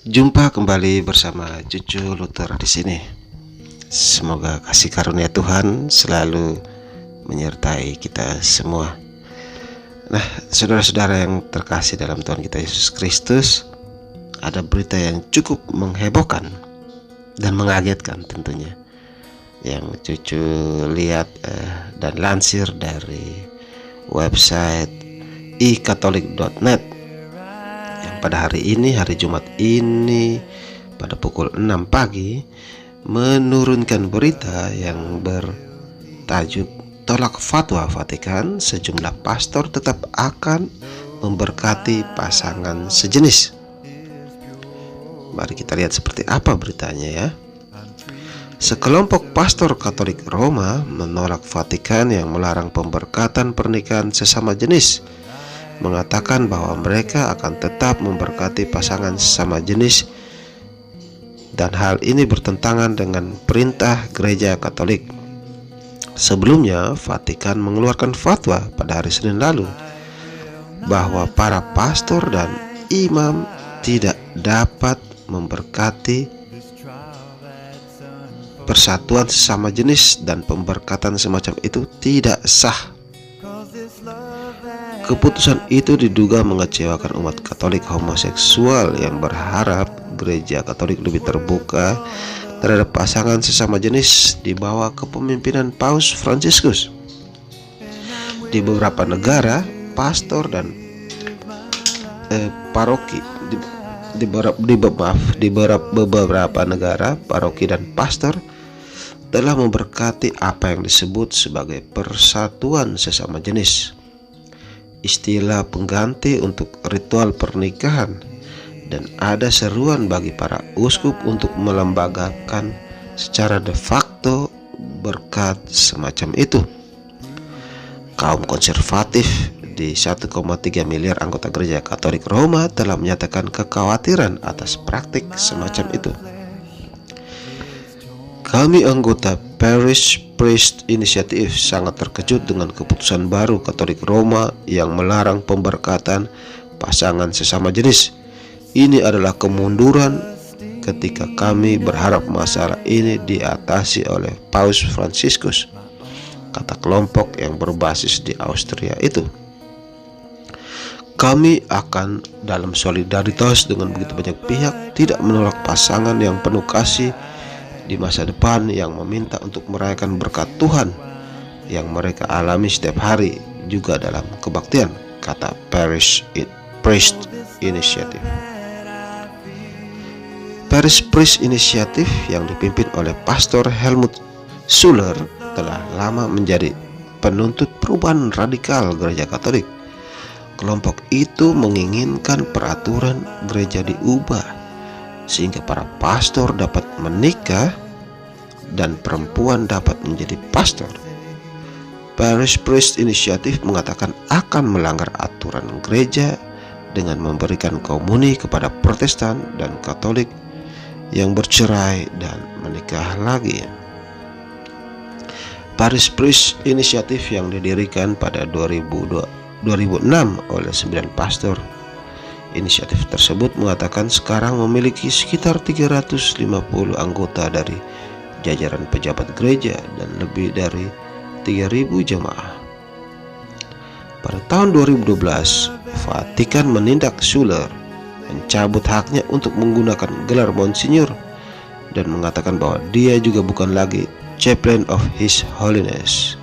Jumpa kembali bersama Cucu Luther di sini. Semoga kasih karunia Tuhan selalu menyertai kita semua. Nah, saudara-saudara yang terkasih dalam Tuhan kita Yesus Kristus, ada berita yang cukup menghebohkan dan mengagetkan tentunya, yang Cucu lihat dan lansir dari website ikatolik.net yang pada hari ini, hari Jumat ini, pada pukul 6 pagi menurunkan berita yang bertajuk tolak fatwa Vatikan, sejumlah pastor tetap akan memberkati pasangan sejenis. Mari kita lihat seperti apa beritanya ya. Sekelompok pastor Katolik Roma menolak Vatikan yang melarang pemberkatan pernikahan sesama jenis, mengatakan bahwa mereka akan tetap memberkati pasangan sesama jenis, dan hal ini bertentangan dengan perintah Gereja Katolik. Sebelumnya, Vatikan mengeluarkan fatwa pada hari Senin lalu bahwa para pastor dan imam tidak dapat memberkati persatuan sesama jenis, dan pemberkatan semacam itu tidak sah. Keputusan itu diduga mengecewakan umat Katolik homoseksual yang berharap Gereja Katolik lebih terbuka terhadap pasangan sesama jenis di bawah kepemimpinan Paus Fransiskus. Di beberapa negara, pastor dan paroki di beberapa negara, paroki dan pastor telah memberkati apa yang disebut sebagai persatuan sesama jenis, istilah pengganti untuk ritual pernikahan, dan ada seruan bagi para uskup untuk melembagakan secara de facto berkat semacam itu. Kaum konservatif di 1,3 miliar anggota Gereja Katolik Roma telah menyatakan kekhawatiran atas praktik semacam itu. Kami anggota Parish Priest Initiative sangat terkejut dengan keputusan baru Katolik Roma yang melarang pemberkatan pasangan sesama jenis. Ini adalah kemunduran ketika kami berharap masalah ini diatasi oleh Paus Fransiskus, kata kelompok yang berbasis di Austria itu. Kami akan dalam solidaritas dengan begitu banyak pihak tidak menolak pasangan yang penuh kasih di masa depan yang meminta untuk merayakan berkat Tuhan yang mereka alami setiap hari juga dalam kebaktian, kata Parish Priest Initiative. Parish Priest Initiative yang dipimpin oleh Pastor Helmut Schuller telah lama menjadi penuntut perubahan radikal Gereja Katolik. Kelompok itu menginginkan peraturan gereja diubah sehingga para pastor dapat menikah dan perempuan dapat menjadi pastor. Parish Priest Initiative mengatakan akan melanggar aturan gereja dengan memberikan komuni kepada Protestan dan Katolik yang bercerai dan menikah lagi. Parish Priest Initiative yang didirikan pada 2006 oleh 9 pastor. Inisiatif tersebut mengatakan sekarang memiliki sekitar 350 anggota dari jajaran pejabat gereja dan lebih dari 3.000 jemaah. Pada tahun 2012, Vatikan menindak Schuller, mencabut haknya untuk menggunakan gelar Monsinyur, dan mengatakan bahwa dia juga bukan lagi Chaplain of His Holiness.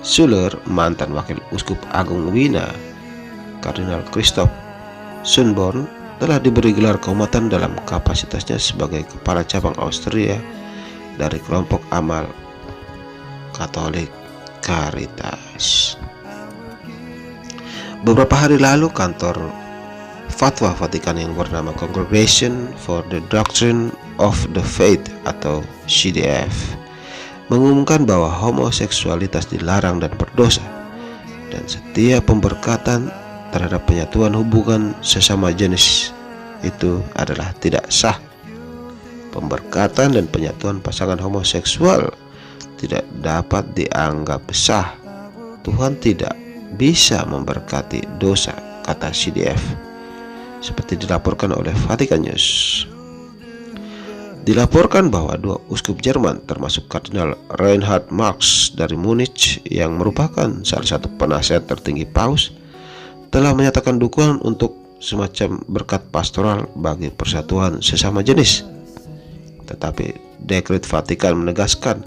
Schuller, mantan wakil uskup agung Wina, Kardinal Christoph Sunborn, telah diberi gelar kehormatan dalam kapasitasnya sebagai kepala cabang Austria dari kelompok amal Katolik Caritas. Beberapa hari lalu, kantor fatwa Vatikan yang bernama Congregation for the Doctrine of the Faith atau CDF mengumumkan bahwa homoseksualitas dilarang dan berdosa, dan setiap pemberkatan terhadap penyatuan hubungan sesama jenis itu adalah tidak sah. Pemberkatan dan penyatuan pasangan homoseksual tidak dapat dianggap sah. Tuhan tidak bisa memberkati dosa, kata CDF. seperti dilaporkan oleh Vatican News. Dilaporkan bahwa dua uskup Jerman termasuk Kardinal Reinhard Marx dari Munich yang merupakan salah satu penasihat tertinggi Paus telah menyatakan dukungan untuk semacam berkat pastoral bagi persatuan sesama jenis. Tetapi dekret Vatikan menegaskan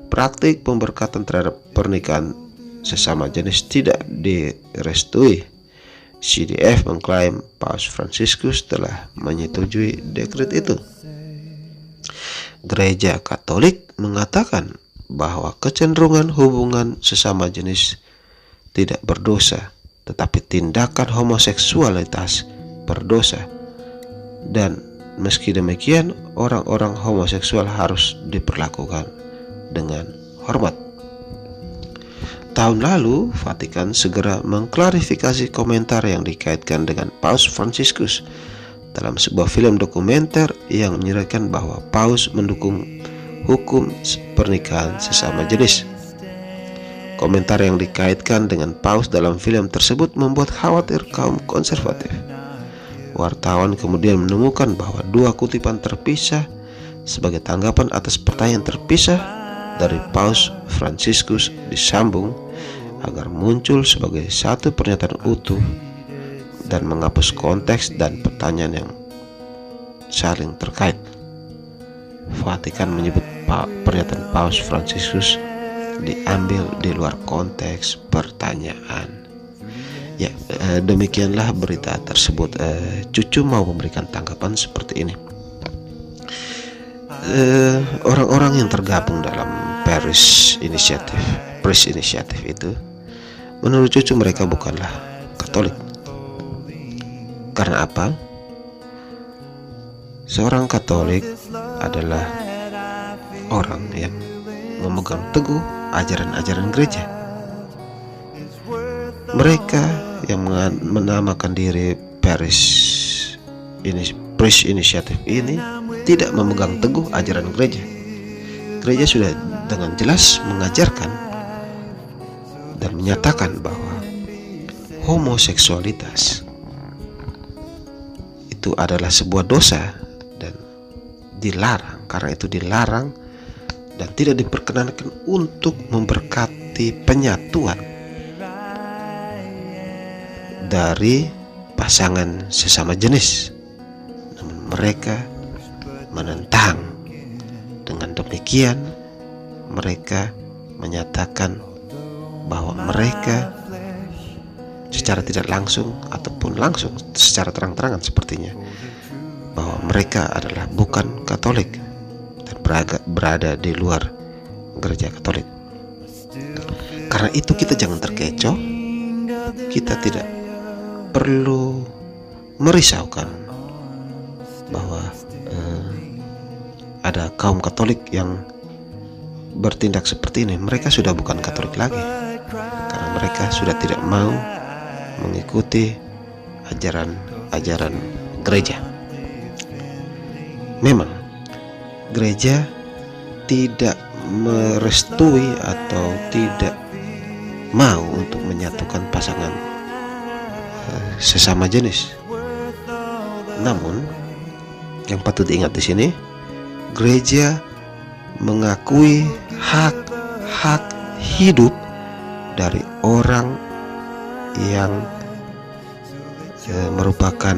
praktik pemberkatan terhadap pernikahan sesama jenis tidak direstui. CDF mengklaim Paus Fransiskus telah menyetujui dekret itu. Gereja Katolik mengatakan bahwa kecenderungan hubungan sesama jenis tidak berdosa, tetapi tindakan homoseksualitas berdosa. Dan meski demikian, orang-orang homoseksual harus diperlakukan dengan hormat. Tahun lalu, Vatikan segera mengklarifikasi komentar yang dikaitkan dengan Paus Fransiskus dalam sebuah film dokumenter yang menyeratkan bahwa Paus mendukung hukum pernikahan sesama jenis. Komentar yang dikaitkan dengan Paus dalam film tersebut membuat khawatir kaum konservatif. Wartawan kemudian menemukan bahwa dua kutipan terpisah sebagai tanggapan atas pertanyaan terpisah dari Paus Fransiskus disambung agar muncul sebagai satu pernyataan utuh dan menghapus konteks dan pertanyaan yang saling terkait. Vatikan menyebut pernyataan Paus Fransiskus diambil di luar konteks pertanyaan. Ya, demikianlah berita tersebut. Cucu mau memberikan tanggapan seperti ini. Orang-orang yang tergabung dalam Paris Initiative itu, menurut cucu mereka bukanlah Katolik. Karena apa? Seorang Katolik adalah orang yang memegang teguh ajaran-ajaran gereja. Mereka yang menamakan diri Paris Initiative ini tidak memegang teguh ajaran gereja. Gereja sudah dengan jelas mengajarkan dan menyatakan bahwa homoseksualitas itu adalah sebuah dosa dan dilarang. Karena itu dilarang dan tidak diperkenankan untuk memberkati penyatuan dari pasangan sesama jenis. Namun mereka menentang. Dengan demikian mereka menyatakan bahwa mereka secara tidak langsung ataupun langsung, secara terang-terangan sepertinya, bahwa mereka adalah bukan Katolik dan berada di luar gereja Katolik. Karena itu kita jangan terkecoh. Kita tidak perlu merisaukan bahwa ada kaum Katolik yang bertindak seperti ini. Mereka sudah bukan Katolik lagi, karena mereka sudah tidak mau mengikuti ajaran gereja. Memang gereja tidak merestui atau tidak mau untuk menyatukan pasangan sesama jenis. Namun yang patut diingat di sini, gereja mengakui hak hidup dari orang yang merupakan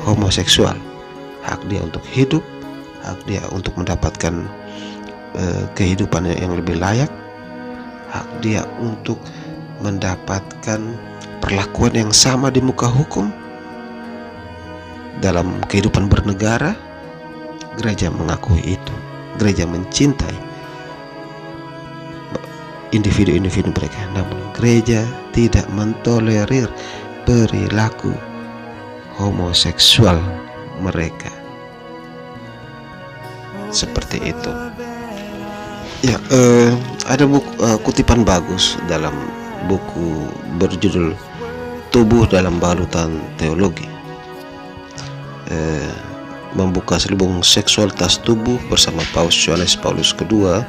homoseksual. Hak dia untuk hidup, hak dia untuk mendapatkan kehidupan yang lebih layak, hak dia untuk mendapatkan perlakuan yang sama di muka hukum dalam kehidupan bernegara. Gereja mengakui itu. Gereja mencintai individu-individu mereka, namun gereja tidak mentolerir perilaku homoseksual mereka. Seperti itu. Ya, ada kutipan bagus dalam buku berjudul Tubuh dalam Balutan Teologi, membuka selubung seksualitas tubuh bersama Paus Yohanes Paulus II,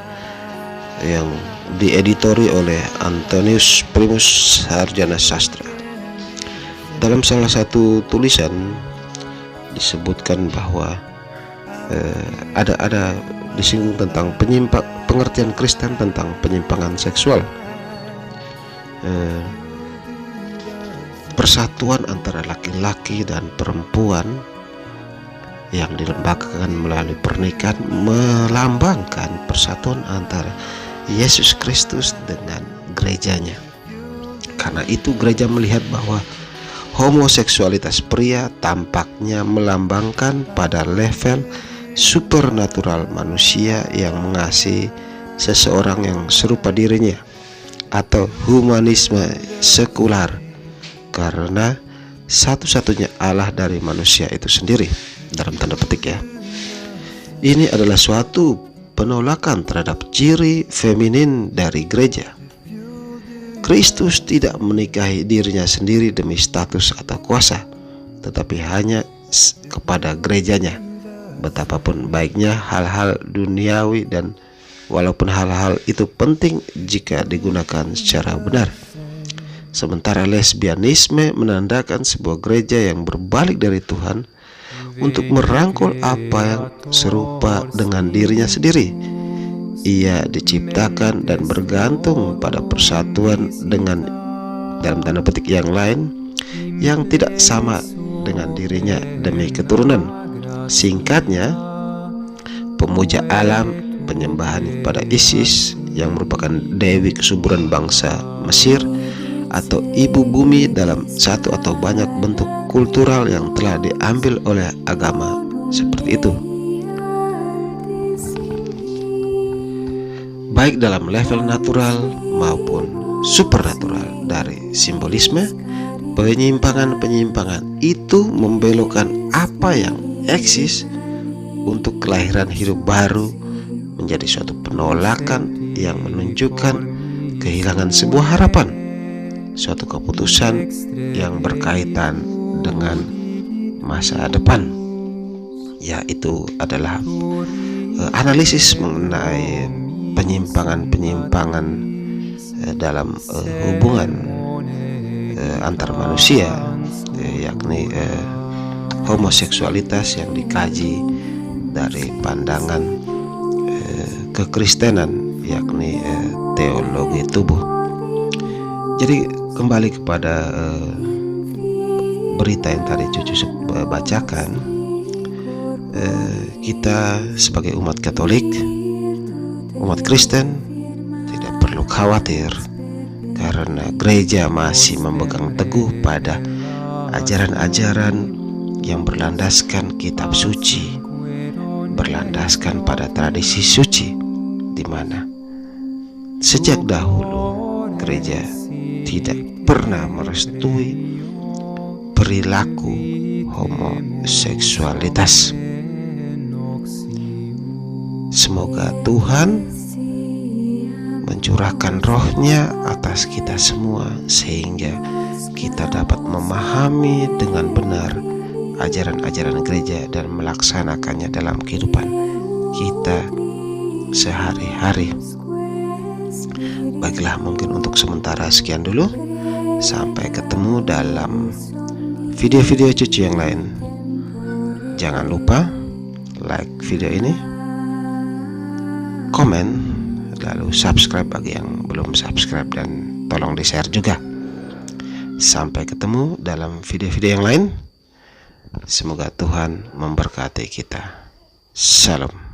yang dieditori oleh Antonius Primus Sarjana Sastra. Dalam salah satu tulisan disebutkan bahwa ada disinggung tentang pengertian Kristen tentang penyimpangan seksual. Persatuan antara laki-laki dan perempuan yang dilembagakan melalui pernikahan melambangkan persatuan antara Yesus Kristus dengan gerejanya. Karena itu gereja melihat bahwa homoseksualitas pria tampaknya melambangkan pada level supernatural manusia yang mengasihi seseorang yang serupa dirinya, atau humanisme sekular, karena satu-satunya Allah dari manusia itu sendiri, dalam tanda petik ya. Ini adalah suatu penolakan terhadap ciri feminin dari gereja. Kristus tidak menikahi dirinya sendiri demi status atau kuasa, tetapi hanya kepada gerejanya. Betapapun baiknya hal-hal duniawi, dan walaupun hal-hal itu penting jika digunakan secara benar. Sementara lesbianisme menandakan sebuah gereja yang berbalik dari Tuhan untuk merangkul apa yang serupa dengan dirinya sendiri. Ia diciptakan dan bergantung pada persatuan dengan, dalam tanda petik, yang lain yang tidak sama dengan dirinya demi keturunan. Singkatnya, pemuja alam, penyembahan kepada Isis yang merupakan dewi kesuburan bangsa Mesir, atau ibu bumi dalam satu atau banyak bentuk kultural yang telah diambil oleh agama seperti itu. Baik dalam level natural maupun supernatural dari simbolisme, penyimpangan-penyimpangan itu membelokkan apa yang eksis untuk kelahiran hidup baru menjadi suatu penolakan yang menunjukkan kehilangan sebuah harapan, suatu keputusan yang berkaitan dengan masa depan. Yaitu adalah analisis mengenai penyimpangan-penyimpangan dalam hubungan antar manusia, yakni homoseksualitas yang dikaji dari pandangan kekristenan, yakni teologi tubuh. Jadi kembali kepada berita yang tadi Cucu bacakan, kita sebagai umat Katolik, umat Kristen, tidak perlu khawatir karena gereja masih memegang teguh pada ajaran-ajaran yang berlandaskan kitab suci, berlandaskan pada tradisi suci, di mana sejak dahulu gereja tidak pernah merestui perilaku homoseksualitas. Semoga Tuhan mencurahkan roh-Nya atas kita semua, sehingga kita dapat memahami dengan benar ajaran-ajaran gereja dan melaksanakannya dalam kehidupan kita sehari-hari. Baiklah, mungkin untuk sementara sekian dulu. Sampai ketemu dalam video-video Cucu yang lain. Jangan lupa like video ini, komen, lalu subscribe bagi yang belum subscribe, dan tolong di-share juga. Sampai ketemu dalam video-video yang lain. Semoga Tuhan memberkati kita. Shalom.